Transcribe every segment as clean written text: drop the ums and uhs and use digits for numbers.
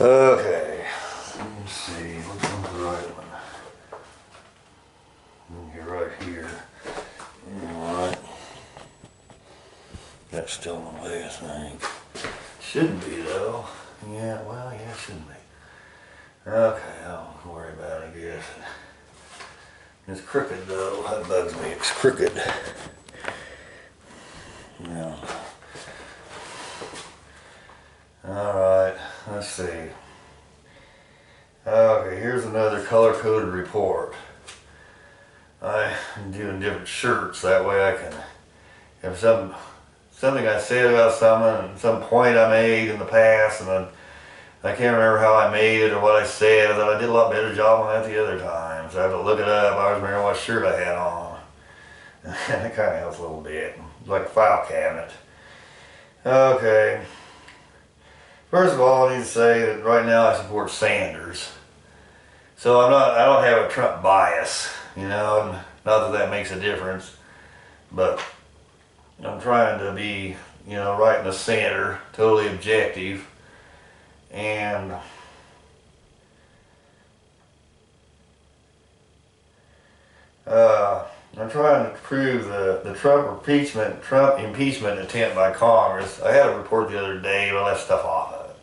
Okay, let's see, which one's the right one? You're right here. Alright. That's still in the way, I think. Shouldn't be though. Yeah, well, yeah, it shouldn't be. Okay, I don't worry about it, I guess. It's crooked though, that bugs me, it's crooked. Yeah. Alright, let's see. Okay, here's another color-coded report. I'm doing different shirts, that way I can have something I said about something and some point I made in the past, and then I can't remember how I made it or what I said. I thought I did a lot better job on that the other time, so I have to look it up. I always remember what shirt I had on. And it kind of helps a little bit. It's like a file cabinet. Okay. First of all, I need to say that right now I support Sanders. So I don't have a Trump bias, you know, and not that that makes a difference, but I'm trying to be, you know, right in the center, totally objective, and I'm trying to prove the Trump impeachment attempt by Congress. I had a report the other day, but I left stuff off of it.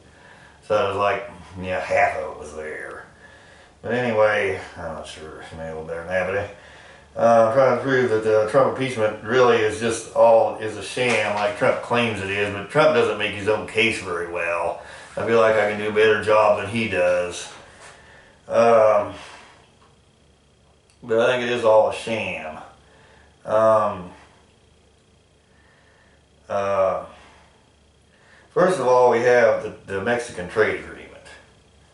So it was like, yeah, half of it was there. But anyway, I'm not sure, maybe a little better than that, but I'm trying to prove that the Trump impeachment really is is a sham like Trump claims it is, but Trump doesn't make his own case very well. I feel like I can do a better job than he does. But I think it is all a sham. First of all, we have the Mexican trade agreement.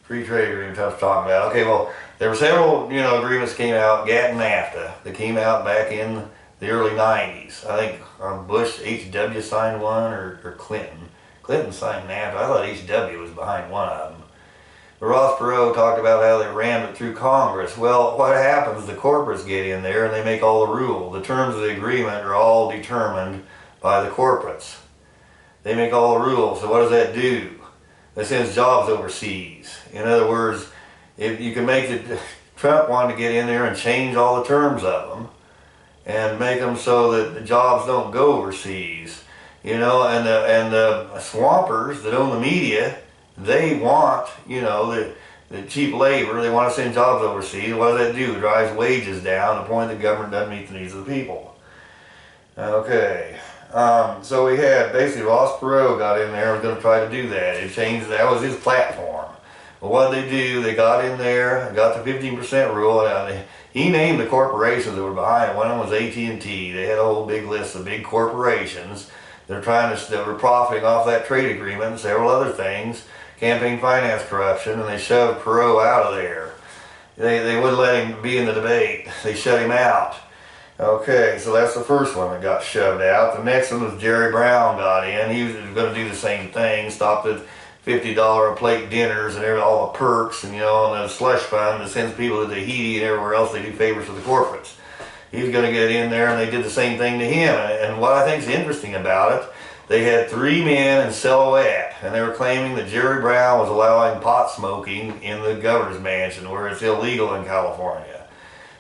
Free trade agreement I was talking about. Okay, well, there were several, you know, agreements came out, GATT and NAFTA, that came out back in the early 90s. I think Bush, H.W. signed one, or Clinton. Clinton signed NAFTA. I thought H.W. was behind one of them. But Ross Perot talked about how they rammed it through Congress. Well, what happens, the corporates get in there and they make all the rules. The terms of the agreement are all determined by the corporates. They make all the rules, so what does that do? That sends jobs overseas. In other words, if you can make it, Trump wanted to get in there and change all the terms of them and make them so that the jobs don't go overseas. You know, and the swampers that own the media, they want, you know, the cheap labor. They want to send jobs overseas. What does that do? It drives wages down to the point the government doesn't meet the needs of the people. Okay. So we had, basically Ross Perot got in there and was going to try to do that. It changed, that was his platform. But what did they do? They got in there, got the 15% rule, and he named the corporations that were behind it. One of them was AT&T. They had a whole big list of big corporations. That were profiting off that trade agreement and several other things, campaign finance corruption, and they shoved Perot out of there. They wouldn't let him be in the debate. They shut him out. Okay, so that's the first one that got shoved out. The next one was Jerry Brown got in. He was going to do the same thing, stopped at $50 a plate dinners and all the perks, and you know, and the slush fund that sends people to Tahiti and everywhere else. They do favors for the corporates. He was going to get in there, and they did the same thing to him. And what I think is interesting about it, they had 3 men in silhouette, and they were claiming that Jerry Brown was allowing pot smoking in the governor's mansion, where it's illegal in California.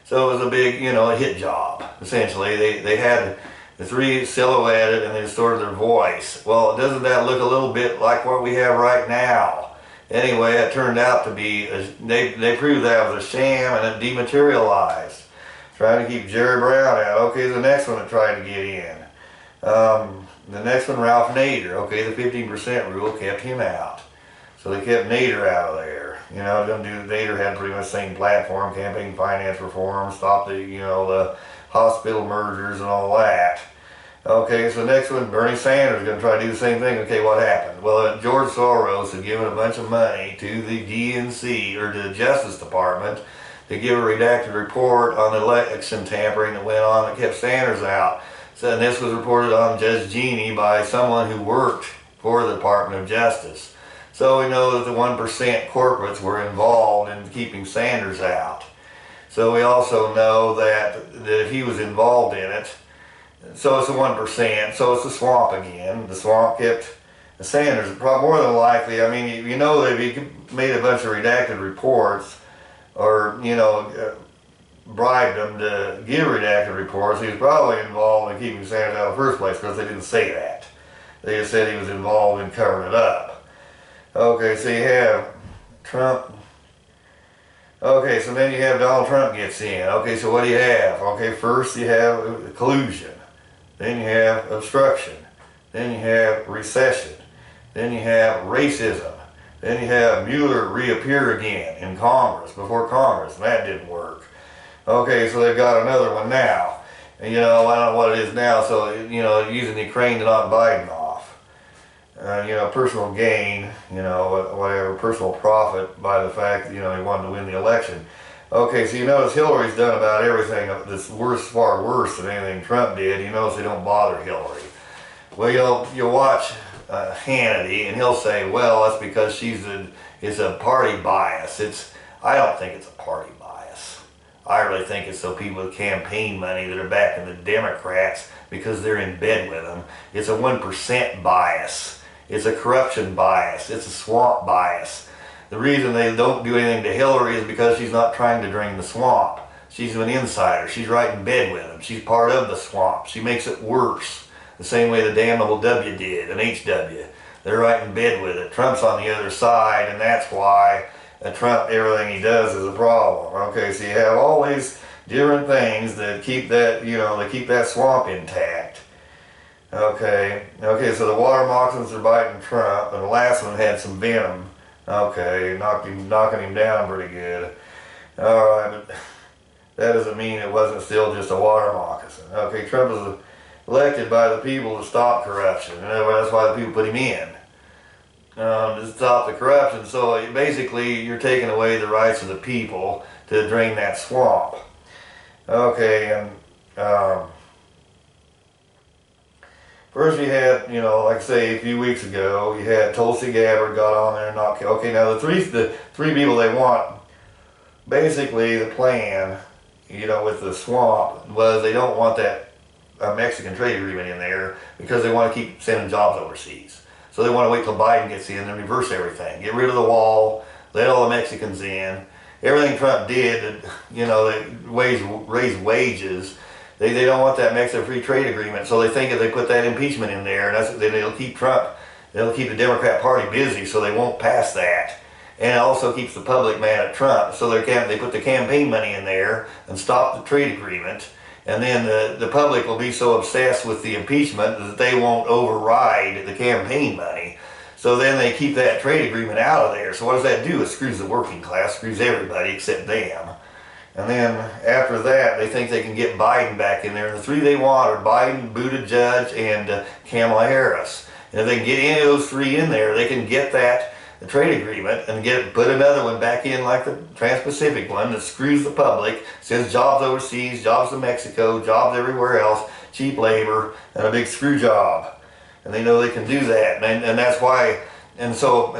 So it was a big, you know, a hit job, essentially. They had the 3 silhouetted, and they distorted their voice. Well, doesn't that look a little bit like what we have right now? Anyway, it turned out to be, they proved that was a sham, and it dematerialized. Trying to keep Jerry Brown out. Okay, the next one that tried to get in. The next one, Ralph Nader. Okay, the 15% rule kept him out. So they kept Nader out of there. You know, Nader had pretty much the same platform, campaign finance reform, stop the, you know, the hospital mergers and all that. Okay, so the next one, Bernie Sanders is going to try to do the same thing. Okay, what happened? Well, George Soros had given a bunch of money to the DNC, or to the Justice Department, to give a redacted report on the election tampering that went on that kept Sanders out. So, and this was reported on Judge Genie by someone who worked for the Department of Justice. So we know that the 1% corporates were involved in keeping Sanders out. So we also know that if he was involved in it, so it's the 1%, so it's the swamp again. The swamp kept Sanders, more than likely, I mean, you know, if he made a bunch of redacted reports, or, you know, bribed them to give redacted reports, he was probably involved in keeping Sanders out in the first place, because they didn't say that. They just said he was involved in covering it up. Okay, so you have Trump. Okay, so then you have Donald Trump gets in. Okay, so what do you have? Okay, first you have collusion. Then you have obstruction. Then you have recession. Then you have racism. Then you have Mueller reappear again in Congress, before Congress, and that didn't work. Okay, so they've got another one now. And you know, I don't know what it is now, so, you know, using Ukraine to knock Biden off. You know, personal gain, you know, whatever, personal profit by the fact that, you know, he wanted to win the election. Okay, so you notice Hillary's done about everything that's worse, far worse than anything Trump did. You notice they don't bother Hillary. Well, you'll watch Hannity, and he'll say, well, that's because it's a party bias. I don't think it's a party bias. I really think it's so people with campaign money that are backing the Democrats because they're in bed with them. It's a 1% bias. It's a corruption bias. It's a swamp bias. The reason they don't do anything to Hillary is because she's not trying to drain the swamp. She's an insider. She's right in bed with them. She's part of the swamp. She makes it worse. The same way the damnable W did, and HW. They're right in bed with it. Trump's on the other side, and that's why Trump, everything he does is a problem. Okay, so you have all these different things that keep that, you know, that keep that swamp intact. Okay, so the water moccasins are biting Trump, and the last one had some venom. Okay, knocking him down pretty good. Alright, but that doesn't mean it wasn't still just a water moccasin. Okay, Trump was elected by the people to stop corruption, and that's why the people put him in. To stop the corruption, so basically you're taking away the rights of the people to drain that swamp. Okay, and first you had, you know, like I say, a few weeks ago, you had Tulsi Gabbard got on there and not. Okay, now the three people they want, basically the plan, you know, with the swamp was they don't want that Mexican trade agreement in there because they want to keep sending jobs overseas. So they want to wait till Biden gets in and reverse everything. Get rid of the wall, let all the Mexicans in. Everything Trump did, you know, they raise wages. They don't want that Mexican free trade agreement, so they think if they put that impeachment in there, then it'll keep Trump, it'll keep the Democrat Party busy, so they won't pass that. And it also keeps the public mad at Trump, so they put the campaign money in there and stop the trade agreement, and then the public will be so obsessed with the impeachment that they won't override the campaign money. So then they keep that trade agreement out of there. So what does that do? It screws the working class, screws everybody except them. And then after that, they think they can get Biden back in there. And the three they want are Biden, Buttigieg, and Kamala Harris. And if they can get any of those three in there, they can get the trade agreement and put another one back in like the Trans-Pacific one that screws the public, sends jobs overseas, jobs to Mexico, jobs everywhere else, cheap labor, and a big screw job. And they know they can do that. And that's why, and so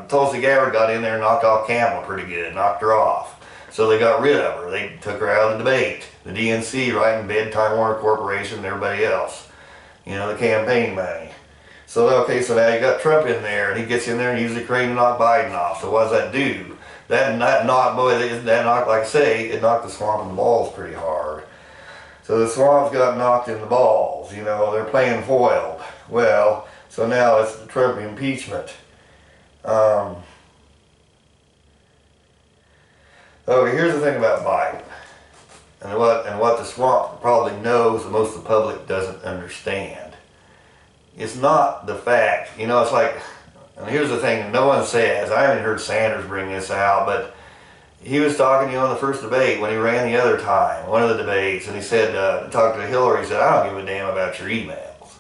Tulsi Gabbard got in there and knocked off Kamala pretty good, knocked her off. So they got rid of her. They took her out of the debate. The DNC right in bed, Time Warner Corporation, and everybody else. You know, the campaign money. So, okay, so now you got Trump in there, and he gets in there and uses Ukraine to knock Biden off. So what does that do? That knocked, like I say, it knocked the swamp in the balls pretty hard. So the swamp's got knocked in the balls. You know, they're playing foiled. Well, so now it's the Trump impeachment. Okay, here's the thing about Biden, and what the swamp probably knows that most of the public doesn't understand. It's not the fact, you know, it's like, and here's the thing no one says, I haven't heard Sanders bring this out, but he was talking to you on the first debate when he ran the other time, one of the debates, and he said, talking to Hillary, he said, I don't give a damn about your emails.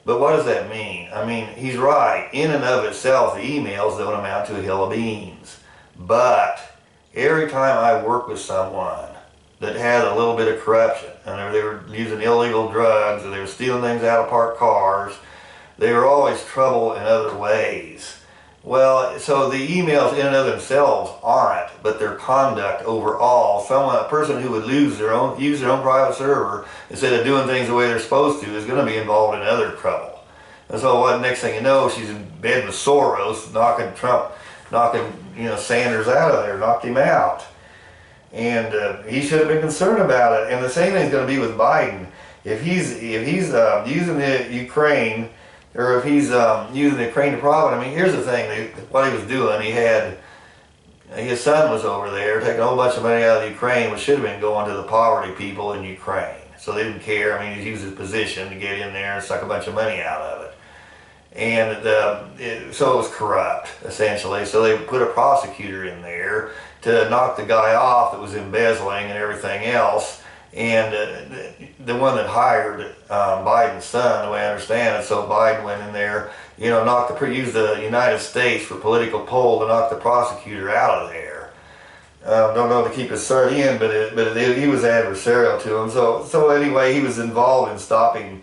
But what does that mean? I mean, he's right. In and of itself, the emails don't amount to a hill of beans. But every time I work with someone that had a little bit of corruption, and they were using illegal drugs, or they were stealing things out of parked cars, they were always trouble in other ways. Well, so the emails in and of themselves aren't, but their conduct overall, a person who would use their own private server instead of doing things the way they're supposed to is going to be involved in other trouble. And so what? Next thing you know, she's in bed with Soros, knocking Sanders out of there, knocked him out. And he should have been concerned about it. And the same thing's going to be with Biden. If he's using the Ukraine, or if he's using the Ukraine to profit. I mean, here's the thing: what he was doing, his son was over there taking a whole bunch of money out of Ukraine, which should have been going to the poverty people in Ukraine. So they didn't care. I mean, he used his position to get in there and suck a bunch of money out of it. And so it was corrupt, essentially. So they put a prosecutor in there to knock the guy off that was embezzling and everything else. And the one that hired Biden's son, the way I understand it, so Biden went in there, used the United States for political pull to knock the prosecutor out of there. Don't know to keep his son in, but he was adversarial to him. So anyway, he was involved in stopping.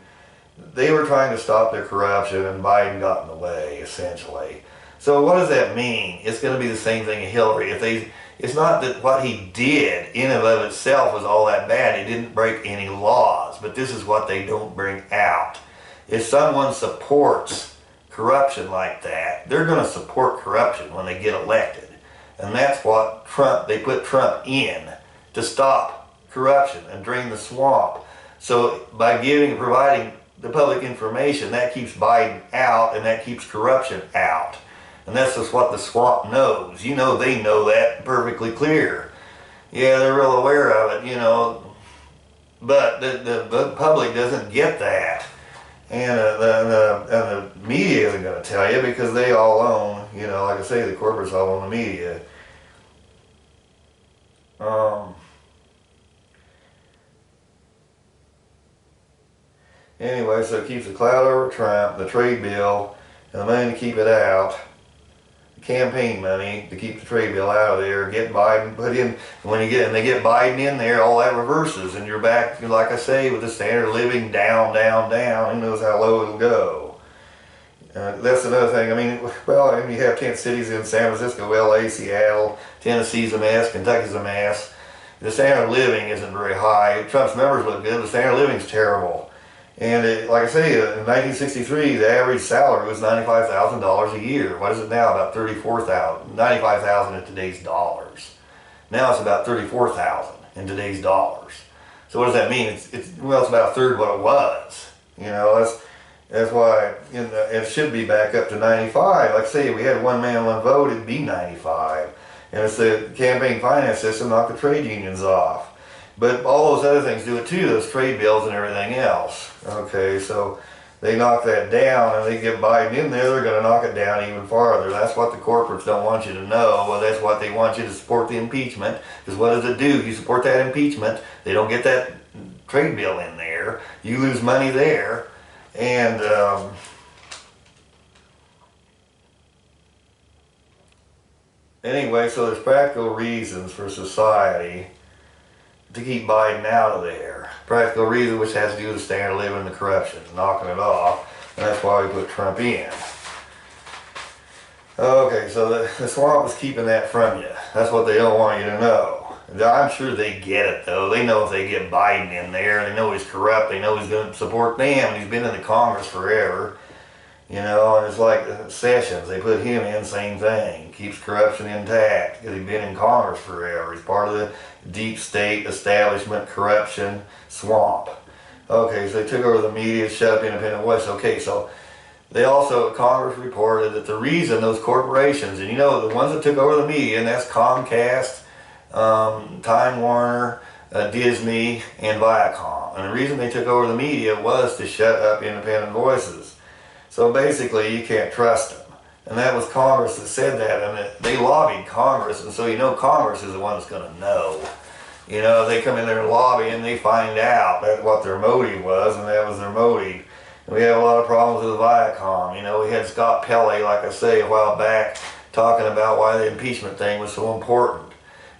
They were trying to stop their corruption, and Biden got in the way, essentially. So what does that mean? It's going to be the same thing as Hillary. It's not that what he did in and of itself was all that bad. He didn't break any laws, but this is what they don't bring out. If someone supports corruption like that, they're going to support corruption when they get elected. And that's what they put Trump in, to stop corruption and drain the swamp. So by providing the public information, that keeps Biden out, and that keeps corruption out. And that's just what the swamp knows. They know that perfectly clear. Yeah, they're real aware of it, but the public doesn't get that. And the media isn't going to tell you, because they all own, like I say, the corporates all own the media. Anyway, so it keeps the cloud over Trump, the trade bill, and the money to keep it out, the campaign money to keep the trade bill out of there, get Biden put in. When they get Biden in there, all that reverses, and you're back, like I say, with the standard of living down, down, down. Who knows how low it'll go? That's another thing. You have 10 cities in San Francisco, LA, Seattle, Tennessee's a mess, Kentucky's a mess. The standard of living isn't very high. Trump's numbers look good, but the standard of living's terrible. And like I say, in 1963, the average salary was $95,000 a year. What is it now? About $95,000 in today's dollars. Now it's about $34,000 in today's dollars. So what does that mean? It's about a third what it was. That's why it should be back up to 95. Like I say, if we had one man, one vote, it'd be 95. And it's the campaign finance system knocked the trade unions off. But all those other things do it too, those trade bills and everything else. Okay, so they knock that down, and they get Biden in there, they're going to knock it down even farther. That's what the corporates don't want you to know. Well, that's what they want you to support, the impeachment. Because what does it do? You support that impeachment, they don't get that trade bill in there. You lose money there. And anyway, so there's practical reasons for society to keep Biden out of there. Practical reason, which has to do with the standard of living and the corruption, knocking it off, and that's why we put Trump in. Okay, so the swamp is keeping that from you. That's what they don't want you to know. I'm sure they get it, though. They know if they get Biden in there, they know he's corrupt, they know he's going to support them, and he's been in the Congress forever. And it's like Sessions, they put him in, same thing. Keeps corruption intact, because he's been in Congress forever. He's part of the deep state establishment corruption swamp. Okay, so they took over the media, shut up independent voice. Okay, so Congress reported that the reason those corporations, and the ones that took over the media, and that's Comcast, Time Warner, Disney, and Viacom. And the reason they took over the media was to shut up independent voices. So basically, you can't trust them. And that was Congress that said that, and they lobbied Congress, and so Congress is the one that's going to know. They come in there and lobby, and they find out what their motive was, and that was their motive. And we have a lot of problems with Viacom. We had Scott Pelley, like I say, a while back, talking about why the impeachment thing was so important.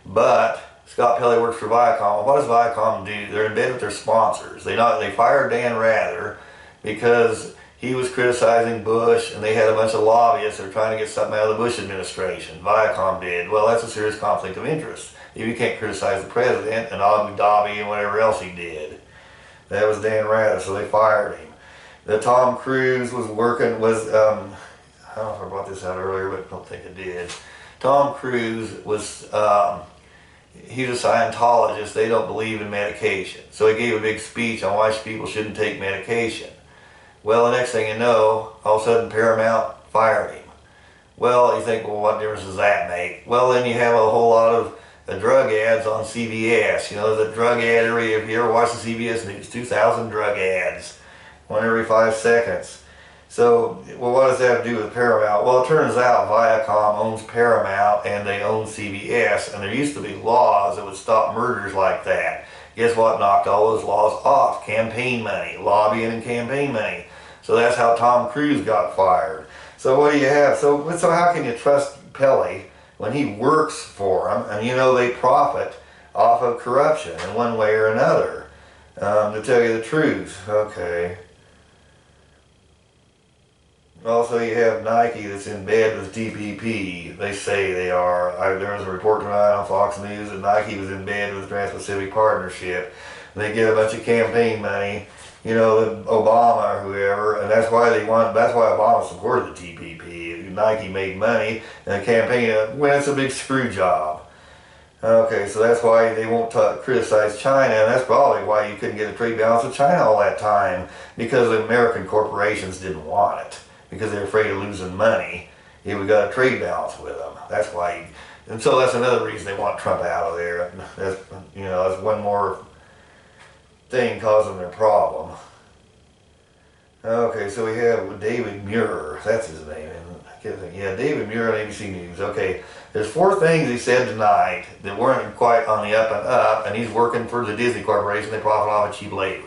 But Scott Pelley works for Viacom. What does Viacom do? They're in bed with their sponsors. They fired Dan Rather because he was criticizing Bush, and they had a bunch of lobbyists that were trying to get something out of the Bush administration. Viacom did. Well, that's a serious conflict of interest. You can't criticize the president and Abu Dhabi and whatever else he did. That was Dan Rather, so they fired him. that Tom Cruise was working, I don't know if I brought this out earlier, but I don't think I did. Tom Cruise was, he's a Scientologist. They don't believe in medication. So he gave a big speech on why people shouldn't take medication. Well, the next thing you know, all of a sudden Paramount fired him. Well, you think, well, what difference does that make? Well, then you have a whole lot of drug ads on CBS. You know, the drug ad area. If you ever watch the CBS News, 2,000 drug ads, one every 5 seconds. So, well, what does that have to do with Paramount? Well, it turns out Viacom owns Paramount and they own CBS, and there used to be laws that would stop murders like that. Guess what knocked all those laws off? Campaign money, lobbying and campaign money. So that's how Tom Cruise got fired. So what do you have? So how can you trust Pele when he works for them, and you know they profit off of corruption in one way or another? To tell you the truth, okay. Also, you have Nike that's in bed with DPP. They say they are. There was a report tonight on Fox News that Nike was in bed with the Trans-Pacific Partnership. They get a bunch of campaign money, you know, Obama or whoever, and that's why Obama supported the TPP. Nike made money, and the campaign, well, it's a big screw job. Okay, so that's why they won't criticize China, and that's probably why you couldn't get a trade balance with China all that time, because the American corporations didn't want it, because they're afraid of losing money if we got a trade balance with them. That's why, and so that's another reason they want Trump out of there. That's, you know, that's one more thing causing their problem. Okay, so we have David Muir, that's his name, yeah, David Muir on ABC News. Okay, there's 4 things he said tonight that weren't quite on the up and up, and he's working for the Disney Corporation. They profit off of cheap labor.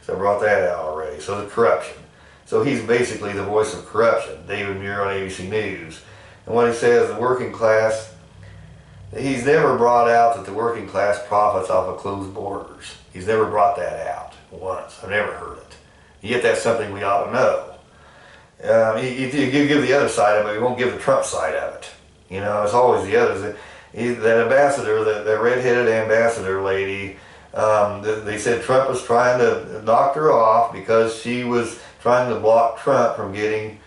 So I brought that out already. So the corruption. So he's basically the voice of corruption, David Muir on ABC News. And what he says, the working class, he's never brought out that the working class profits off of closed borders. He's never brought that out once. I've never heard it. Yet that's something we ought to know. You give the other side of it, but you won't give the Trump side of it. You know, it's always the others. That ambassador, that red-headed ambassador lady, they said Trump was trying to knock her off because she was trying to block Trump from getting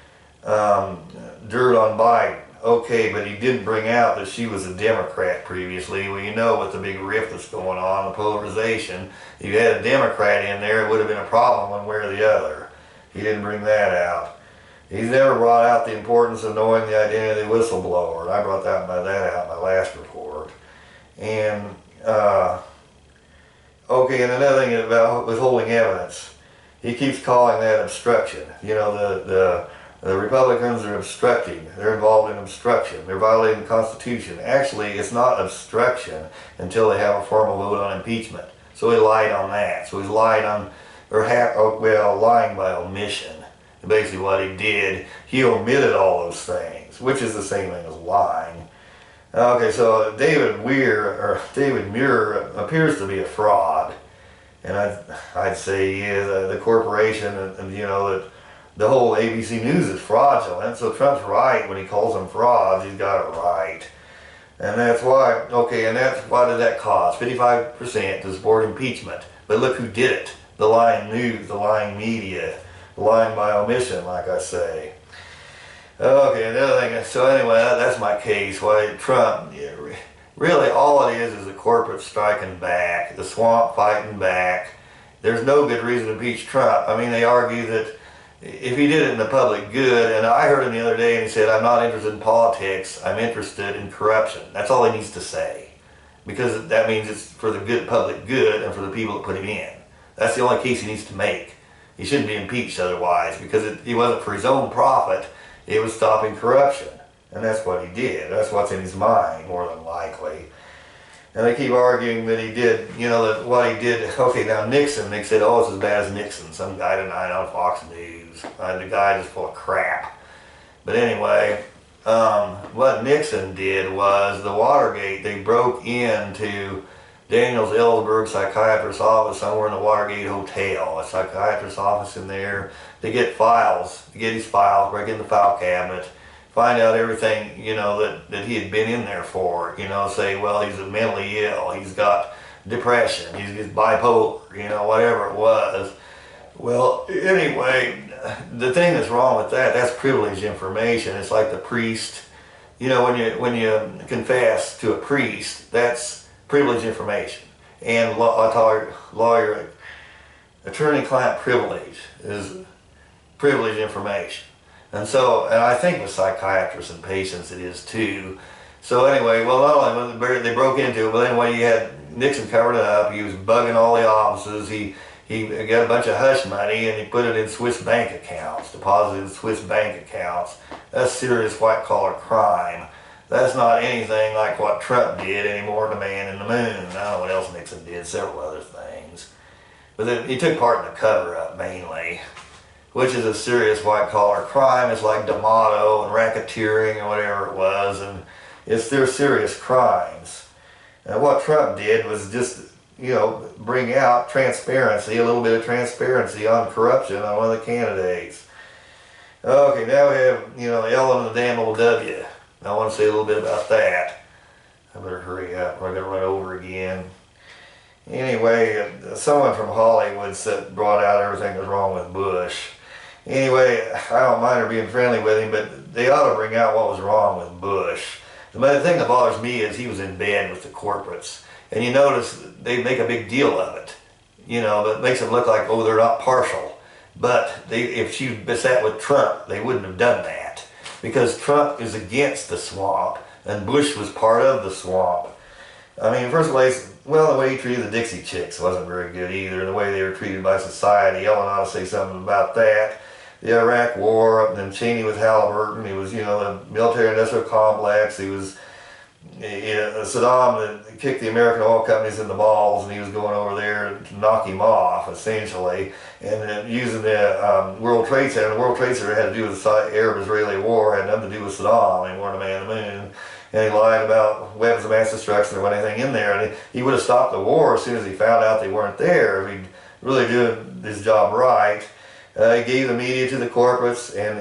dirt on Biden. Okay, but he didn't bring out that she was a Democrat previously. Well, you know, with the big rift that's going on, the polarization, if you had a Democrat in there, it would have been a problem one way or the other. He didn't bring that out. He's never brought out the importance of knowing the identity of the whistleblower. And I brought that out in my last report. And, okay, and another thing about withholding evidence. He keeps calling that obstruction. You know, the Republicans are obstructing. They're involved in obstruction. They're violating the Constitution. Actually, it's not obstruction until they have a formal vote on impeachment. So he lied on that. So he's lied on, lying by omission. Basically what he did, he omitted all those things, which is the same thing as lying. Okay, so David Muir appears to be a fraud, and I'd say he is. The corporation, and you know, that the whole ABC News is fraudulent, so Trump's right when he calls them frauds. He's got it right. And that's why, okay, and that's, why did that cost? 55% to support impeachment. But look who did it. The lying news, the lying media, the lying by omission, like I say. Okay, another thing, so anyway, that's my case. Why Trump, yeah, really all it is the corporate striking back, the swamp fighting back. There's no good reason to impeach Trump. I mean, they argue that if he did it in the public good, and I heard him the other day and he said, I'm not interested in politics, I'm interested in corruption. That's all he needs to say. Because that means it's for the good public good and for the people that put him in. That's the only case he needs to make. He shouldn't be impeached otherwise, because he wasn't for his own profit, it was stopping corruption. And that's what he did. That's what's in his mind, more than likely. And they keep arguing that he did, you know, that what he did. Okay, now Nixon, they said, oh, it's as bad as Nixon. Some guy tonight on Fox News. The guy just full of crap. But anyway, what Nixon did was the Watergate, they broke into Daniel Ellsberg's psychiatrist's office somewhere in the Watergate Hotel, a psychiatrist's office in there. They get files, get his files, break in the file cabinet, find out everything, you know, that he had been in there for, you know, say, well, he's mentally ill, he's got depression, he's bipolar, you know, whatever it was. Well, anyway, the thing that's wrong with that, that's privileged information. It's like the priest, you know, when you confess to a priest, that's privileged information. And lawyer, attorney-client privilege is privileged information. And so, and I think with psychiatrists and patients it is too. So anyway, well, not only they broke into it, but anyway, you had Nixon covered it up. He was bugging all the offices. He got a bunch of hush money and he put it in Swiss bank accounts, deposited in Swiss bank accounts. That's serious white-collar crime. That's not anything like what Trump did anymore to Man in the Moon. I don't know what else Nixon did, several other things. But then he took part in the cover-up mainly, which is a serious white-collar crime. It's like D'Amato and racketeering or whatever it was, and they're serious crimes. And what Trump did was just, you know, bring out transparency, a little bit of transparency on corruption on one of the candidates. Okay, now we have, you know, L and the damn old W. I want to say a little bit about that. I better hurry up or I'm going to run over again. Anyway, someone from Hollywood brought out everything that was wrong with Bush. Anyway, I don't mind her being friendly with him, but they ought to bring out what was wrong with Bush. The thing that bothers me is he was in bed with the corporates. And you notice they make a big deal of it. You know, that makes it look like, oh, they're not partial. But if she sat with Trump, they wouldn't have done that. Because Trump is against the swamp, and Bush was part of the swamp. I mean, first place, well, the way he treated the Dixie Chicks wasn't very good either, and the way they were treated by society. Ellen ought to say something about that. The Iraq War, and then Cheney with Halliburton. He was, you know, the military-industrial complex. He was, Saddam that kicked the American oil companies in the balls, and he was going over there to knock him off, essentially, and then using the World Trade Center. The World Trade Center had to do with the Arab-Israeli war, had nothing to do with Saddam. He wasn't a man of the moon. And he lied about weapons of mass destruction or anything in there. And he would have stopped the war as soon as he found out they weren't there. If he'd really doing his job right. He gave the media to the corporates, and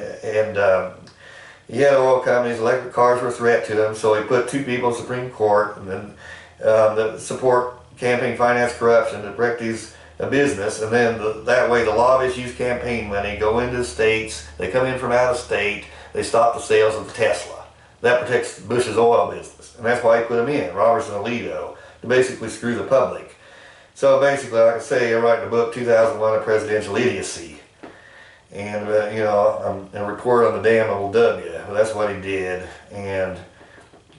he had oil companies. Electric cars were a threat to him, so he put two people in the Supreme Court and then that support campaign finance corruption to protect these business. And then that way the lobbyists use campaign money, go into states, they come in from out of state, they stop the sales of the Tesla. That protects Bush's oil business, and that's why he put them in, Robertson and Alito, to basically screw the public. So basically, like I say, I'm writing a book, 2001 of Presidential Idiocy, and you know, I'm a report on the damn old W. Well, that's what he did, and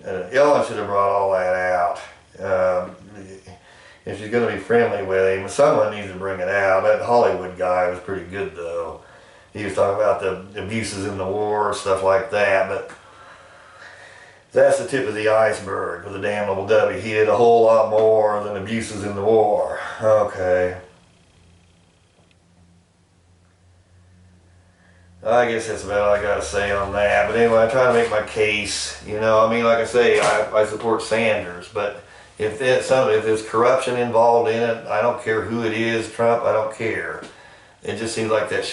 Ellen should have brought all that out. If she's going to be friendly with him, someone needs to bring it out. That Hollywood guy was pretty good, though. He was talking about the abuses in the war, stuff like that, but that's the tip of the iceberg with the damn old W. He did a whole lot more than abuses in the war. Okay. I guess that's about all I got to say on that. But anyway, I try to make my case. You know, I mean, like I say, I support Sanders, but if there's corruption involved in it, I don't care who it is, Trump, I don't care. It just seems like that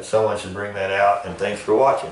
someone should bring that out, and thanks for watching.